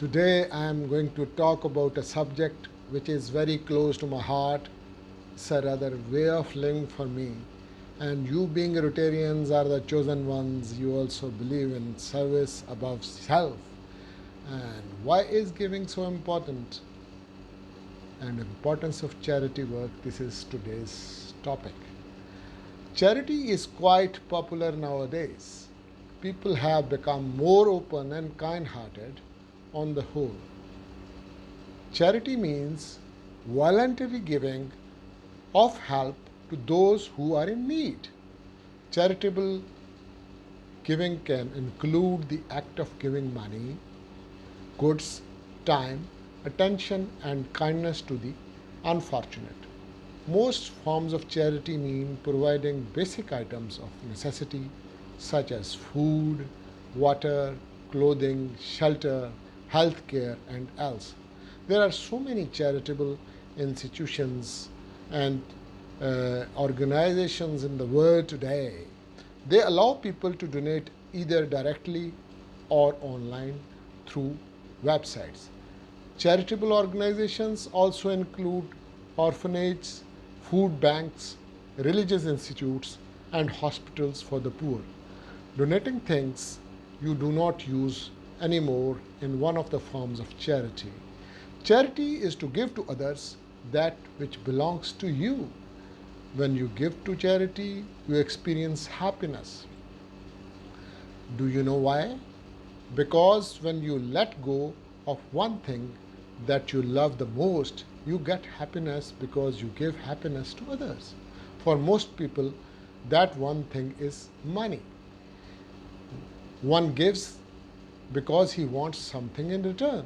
Today I am going to talk about a subject which is very close to my heart. It's a rather way of living for me. And you, being Rotarians, are the chosen ones. You also believe in service above self. And why is giving so important? And importance of charity work. This is today's topic. Charity is quite popular nowadays. People have become more open and kind hearted on the whole. Charity means voluntary giving of help to those who are in need. Charitable giving can include the act of giving money, goods, time, attention, and kindness to the unfortunate. Most forms of charity mean providing basic items of necessity such as food, water, clothing, shelter, health care, and else. There are so many charitable institutions and organizations in the world today. They allow people to donate either directly or online through websites. Charitable organizations also include orphanages, food banks, religious institutes, and hospitals for the poor. Donating things you do not use anymore in one of the forms of charity. Charity is to give to others that which belongs to you. When you give to charity, you experience happiness. Do you know why? Because when you let go of one thing that you love the most, you get happiness because you give happiness to others. For most people, that one thing is money. One gives because he wants something in return.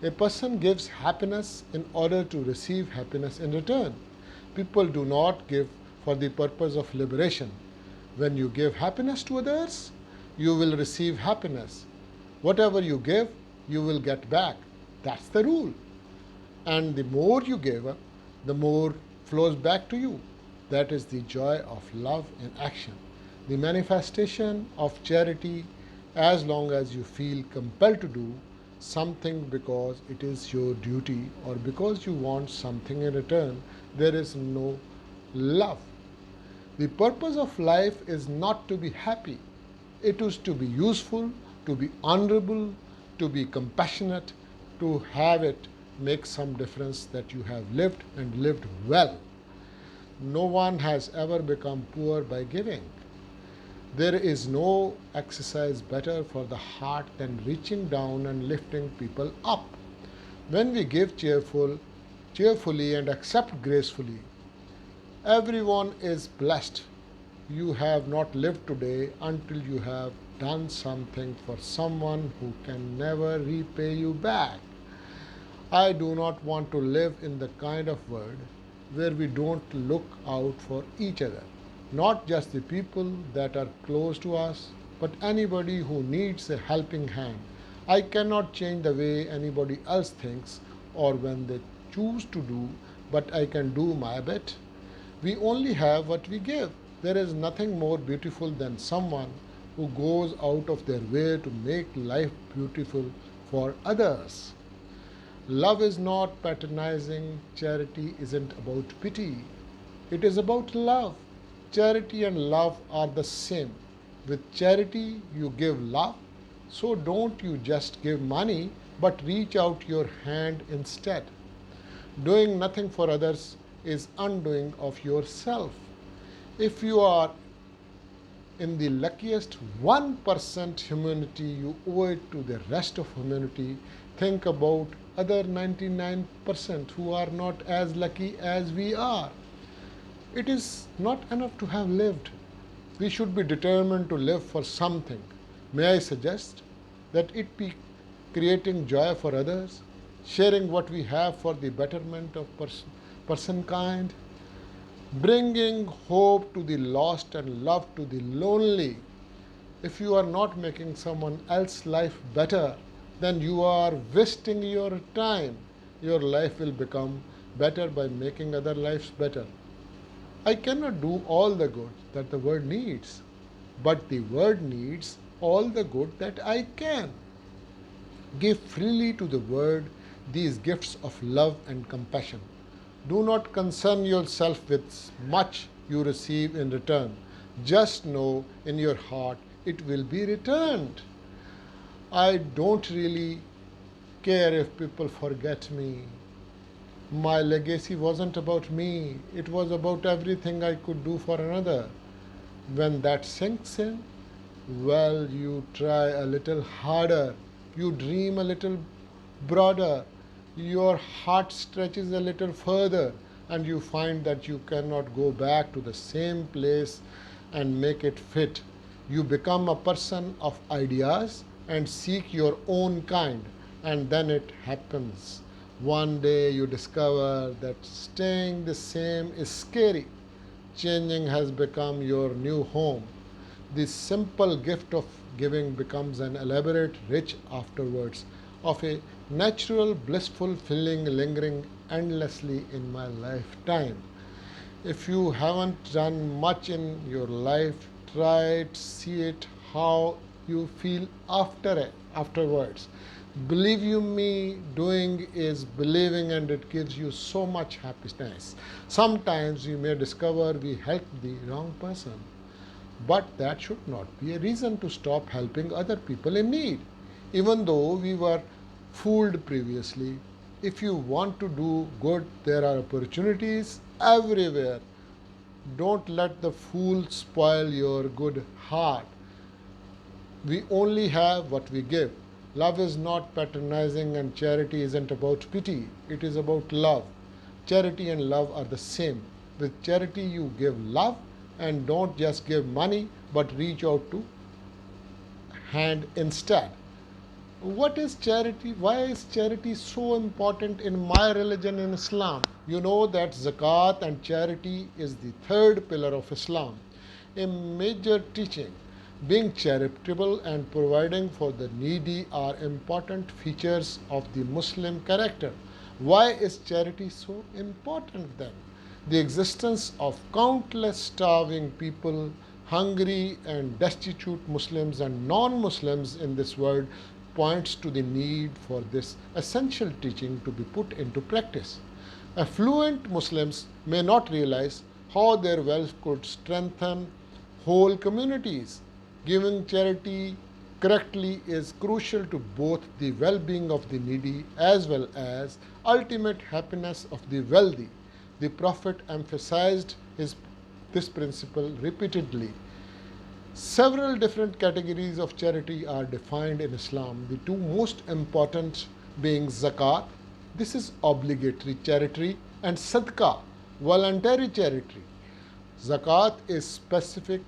A person gives happiness in order to receive happiness in return. People do not give for the purpose of liberation. When you give happiness to others, you will receive happiness. Whatever you give, you will get back. That's the rule. And the more you give, the more flows back to you. That is the joy of love in action. The manifestation of charity, as long as you feel compelled to do something because it is your duty or because you want something in return, there is no love. The purpose of life is not to be happy, it is to be useful, to be honorable, to be compassionate, to have it make some difference that you have lived and lived well. No one has ever become poor by giving. There is no exercise better for the heart than reaching down and lifting people up. When we give cheerfully and accept gracefully, everyone is blessed. You have not lived today until you have done something for someone who can never repay you back. I do not want to live in the kind of world where we don't look out for each other. Not just the people that are close to us, but anybody who needs a helping hand. I cannot change the way anybody else thinks or when they choose to do, but I can do my bit. We only have what we give. There is nothing more beautiful than someone who goes out of their way to make life beautiful for others. Love is not patronizing, charity isn't about pity. It is about love. Charity and love are the same. With charity, you give love. So don't you just give money, but reach out your hand instead. Doing nothing for others is undoing of yourself. If you are in the luckiest 1% humanity, you owe it to the rest of humanity. Think about other 99% who are not as lucky as we are. It is not enough to have lived. We should be determined to live for something. May I suggest that it be creating joy for others, sharing what we have for the betterment of person kind, bringing hope to the lost and love to the lonely. If you are not making someone else's life better, then you are wasting your time. Your life will become better by making other lives better. I cannot do all the good that the world needs, but the world needs all the good that I can. Give freely to the world these gifts of love and compassion. Do not concern yourself with much you receive in return. Just know in your heart it will be returned. I don't really care if people forget me. My legacy wasn't about me, it was about everything I could do for another. When that sinks in, well, you try a little harder, you dream a little broader, your heart stretches a little further, and you find that you cannot go back to the same place and make it fit. You become a person of ideas and seek your own kind, and then it happens. One day you discover that staying the same is scary. Changing has become your new home. The simple gift of giving becomes an elaborate, rich afterwards of a natural, blissful feeling lingering endlessly in my lifetime. If you haven't done much in your life, try to see it how you feel afterwards. Believe you me, doing is believing, and it gives you so much happiness. Sometimes you may discover we helped the wrong person, but that should not be a reason to stop helping other people in need. Even though we were fooled previously, if you want to do good, there are opportunities everywhere. Don't let the fool spoil your good heart. We only have what we give. Love is not patronizing, and charity isn't about pity, it is about love. Charity and love are the same. With charity, you give love and don't just give money but reach out to hand instead. What is charity? Why is charity so important in my religion, in Islam? You know that zakat and charity is the third pillar of Islam, a major teaching. Being charitable and providing for the needy are important features of the Muslim character. Why is charity so important then? The existence of countless starving people, hungry and destitute Muslims and non Muslims in this world points to the need for this essential teaching to be put into practice. Affluent Muslims may not realize how their wealth could strengthen whole communities. Giving charity correctly is crucial to both the well being of the needy as well as ultimate happiness of the wealthy. The Prophet emphasized this principle repeatedly. Several different categories of charity are defined in Islam, the two most important being zakat, this is obligatory charity, and sadaqah, voluntary charity. Zakat is specific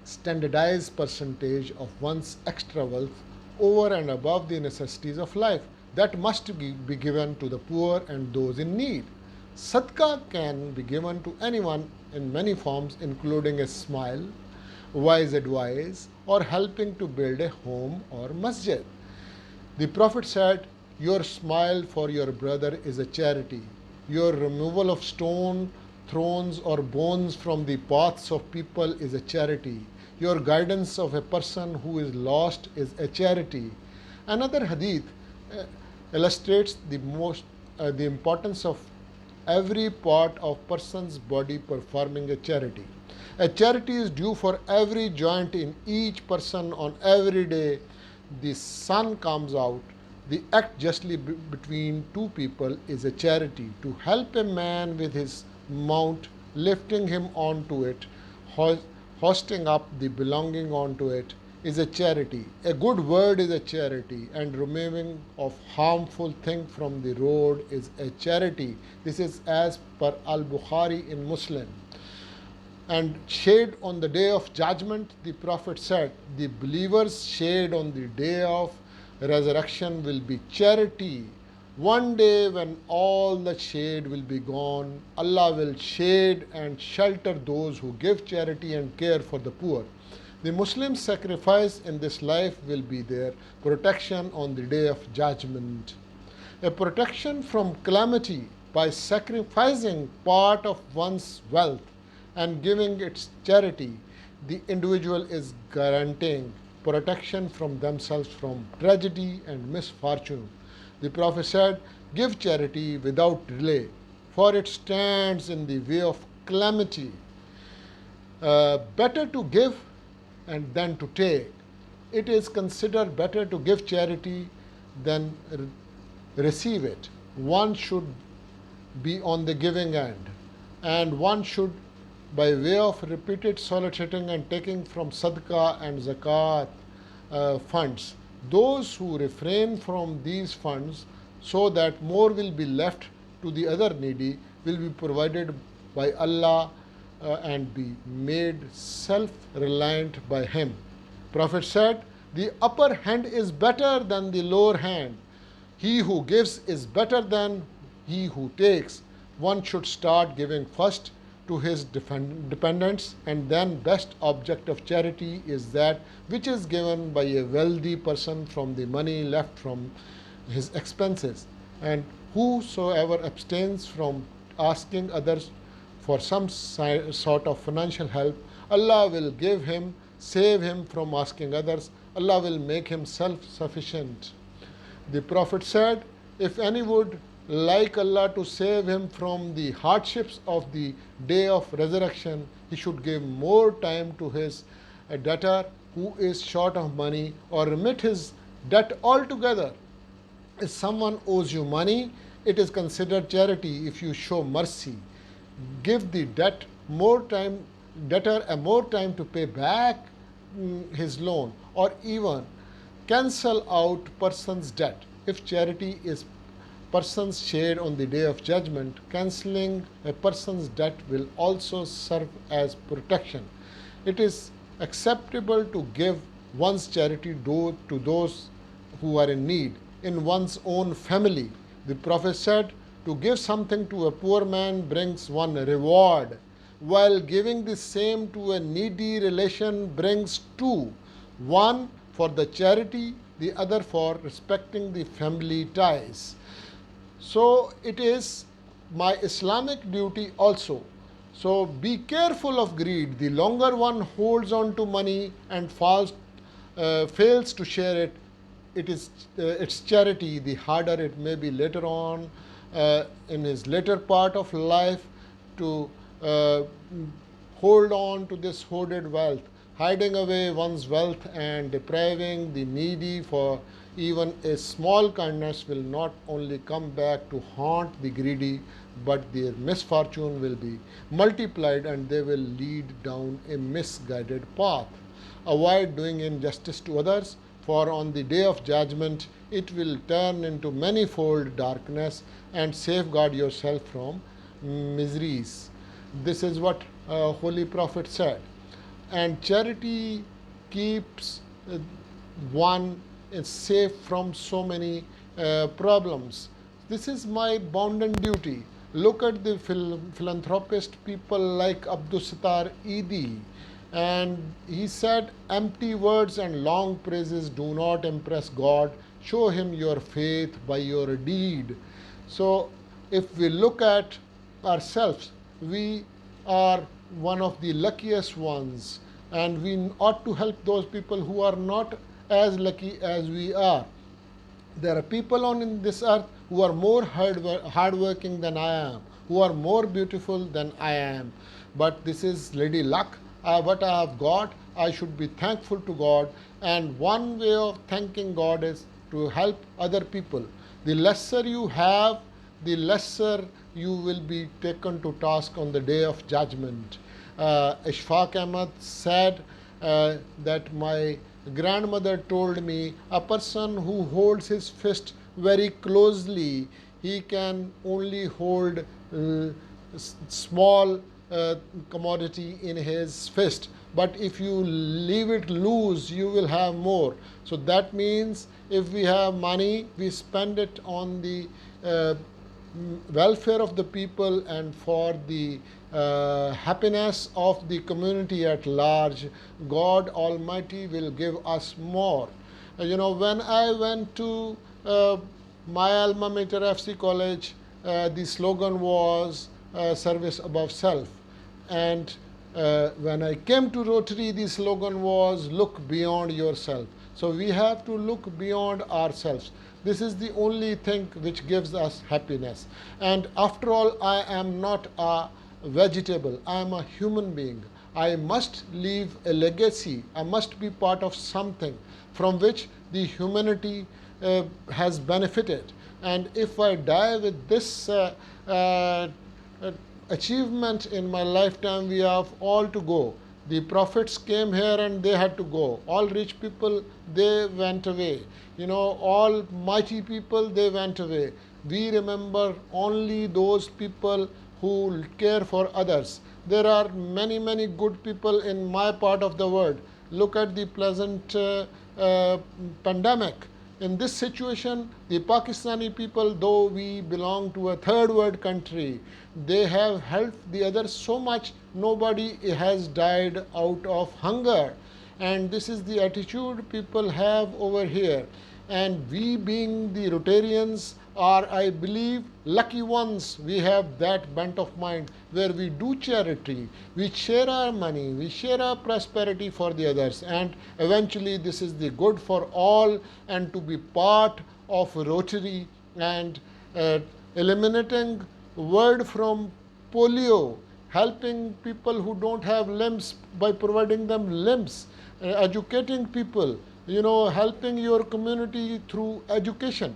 standardized percentage of one's extra wealth over and above the necessities of life that must be given to the poor and those in need. Sadaqah can be given to anyone in many forms, including a smile, wise advice, or helping to build a home or masjid. The Prophet said, your smile for your brother is a charity. Your removal of stone, thrones, or bones from the paths of people is a charity. Your guidance of a person who is lost is a charity. Another hadith illustrates the importance of every part of person's body performing a charity. A charity is due for every joint in each person on every day the sun comes out. The act justly between two people is a charity. To help a man with his mount, lifting him onto it, hoisting up the belonging onto it, is a charity. A good word is a charity, and removing of harmful thing from the road is a charity. This is as per Al-Bukhari in Muslim. And shade on the day of judgment, the Prophet said, the believer's shade on the day of resurrection will be charity. One day when all the shade will be gone, Allah will shade and shelter those who give charity and care for the poor. The Muslim sacrifice in this life will be their protection on the day of judgment. A protection from calamity by sacrificing part of one's wealth and giving its charity, the individual is guaranteeing protection from themselves from tragedy and misfortune. The Prophet said, "Give charity without delay, for it stands in the way of calamity." Better to give and than to take. It is considered better to give charity than receive it. One should be on the giving end, and one should, by way of repeated soliciting and taking from sadaqah and zakat funds, those who refrain from these funds so that more will be left to the other needy will be provided by Allah and be made self-reliant by Him. Prophet said, "The upper hand is better than the lower hand. He who gives is better than he who takes." One should start giving first to his dependents, and then best object of charity is that which is given by a wealthy person from the money left from his expenses. And whosoever abstains from asking others for some sort of financial help, Allah will give him, save him from asking others. Allah will make him self-sufficient. The Prophet said, if any would like Allah to save him from the hardships of the day of resurrection, he should give more time to his debtor who is short of money, or remit his debt altogether. If someone owes you money, it is considered charity if you show mercy. Give the debtor more time to pay back his loan, or even cancel out person's debt. If charity is person's share on the day of judgment, cancelling a person's debt will also serve as protection. It is acceptable to give one's charity to those who are in need in one's own family. The Prophet said, to give something to a poor man brings one reward, while giving the same to a needy relation brings two, one for the charity, the other for respecting the family ties. So it is my Islamic duty also. So be careful of greed. The longer one holds on to money and fails to share it, its charity, the harder it may be later on in his later part of life to hold on to this hoarded wealth. Hiding away one's wealth and depriving the needy for even a small kindness will not only come back to haunt the greedy, but their misfortune will be multiplied and they will lead down a misguided path. Avoid doing injustice to others, for on the day of judgment it will turn into manifold darkness, and safeguard yourself from miseries. This is what Holy Prophet said. And charity keeps one safe from so many problems. This is my bounden duty. Look at the philanthropist people like Abdul Sattar Eidi, and he said, empty words and long praises do not impress God. Show him your faith by your deed. So if we look at ourselves, we are one of the luckiest ones, and we ought to help those people who are not as lucky as we are. There are people on this earth who are more hardworking than I am, who are more beautiful than I am. But this is Lady Luck. What I have got, I should be thankful to God. And one way of thanking God is to help other people. The lesser you have, the lesser you will be taken to task on the day of judgment. Ishfaq Ahmad said that my grandmother told me, a person who holds his fist very closely, he can only hold small commodity in his fist, but if you leave it loose, you will have more. So that means if we have money, we spend it on the welfare of the people and for the happiness of the community at large. God Almighty will give us more. When I went to my alma mater, FC College, the slogan was service above self. And When I came to Rotary, the slogan was look beyond yourself. So we have to look beyond ourselves. This is the only thing which gives us happiness. And after all, I am not a vegetable, I am a human being. I must leave a legacy, I must be part of something from which the humanity has benefited. And if I die with this uh, achievement in my lifetime, we have all to go. The prophets came here and they had to go. All rich people, they went away. All mighty people, they went away. We remember only those people who care for others. There are many, many good people in my part of the world. Look at the present pandemic. In this situation, the Pakistani people, though we belong to a third world country, they have helped the others so much, nobody has died out of hunger. And this is the attitude people have over here. And we, being the Rotarians, are, I believe, lucky ones. We have that bent of mind where we do charity, we share our money, we share our prosperity for the others, and eventually this is the good for all. And to be part of Rotary and eliminating word from polio, helping people who don't have limbs by providing them limbs, educating people, helping your community through education,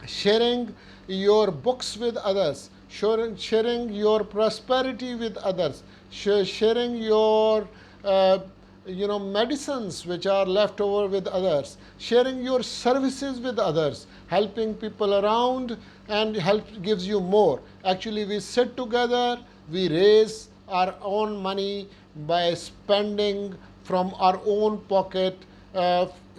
sharing your books with others, sharing your prosperity with others, sharing your medicines which are left over with others, sharing your services with others, helping people around, and help gives you more. Actually, we sit together, we raise our own money by spending from our own pocket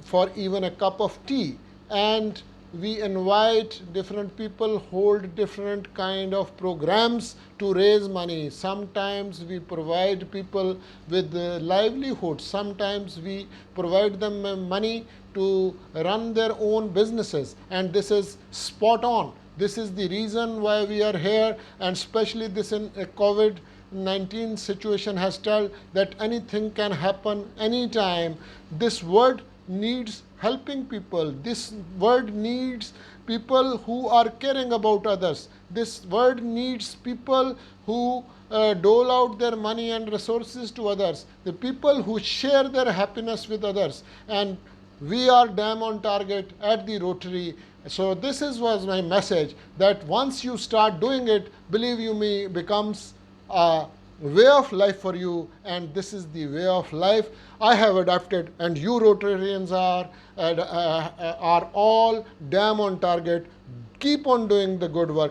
for even a cup of tea, and we invite different people, hold different kind of programs to raise money. Sometimes we provide people with livelihood, sometimes we provide them money to run their own businesses, and this is spot on. This is the reason why we are here, and especially this in a COVID-19 situation has told that anything can happen anytime. This world needs helping people. This world needs people who are caring about others. This world needs people who dole out their money and resources to others, the people who share their happiness with others. And we are damn on target at the Rotary. So this was my message, that once you start doing it, believe you me, becomes a way of life for you, and this is the way of life I have adapted, and you Rotarians are all damn on target. Keep on doing the good work.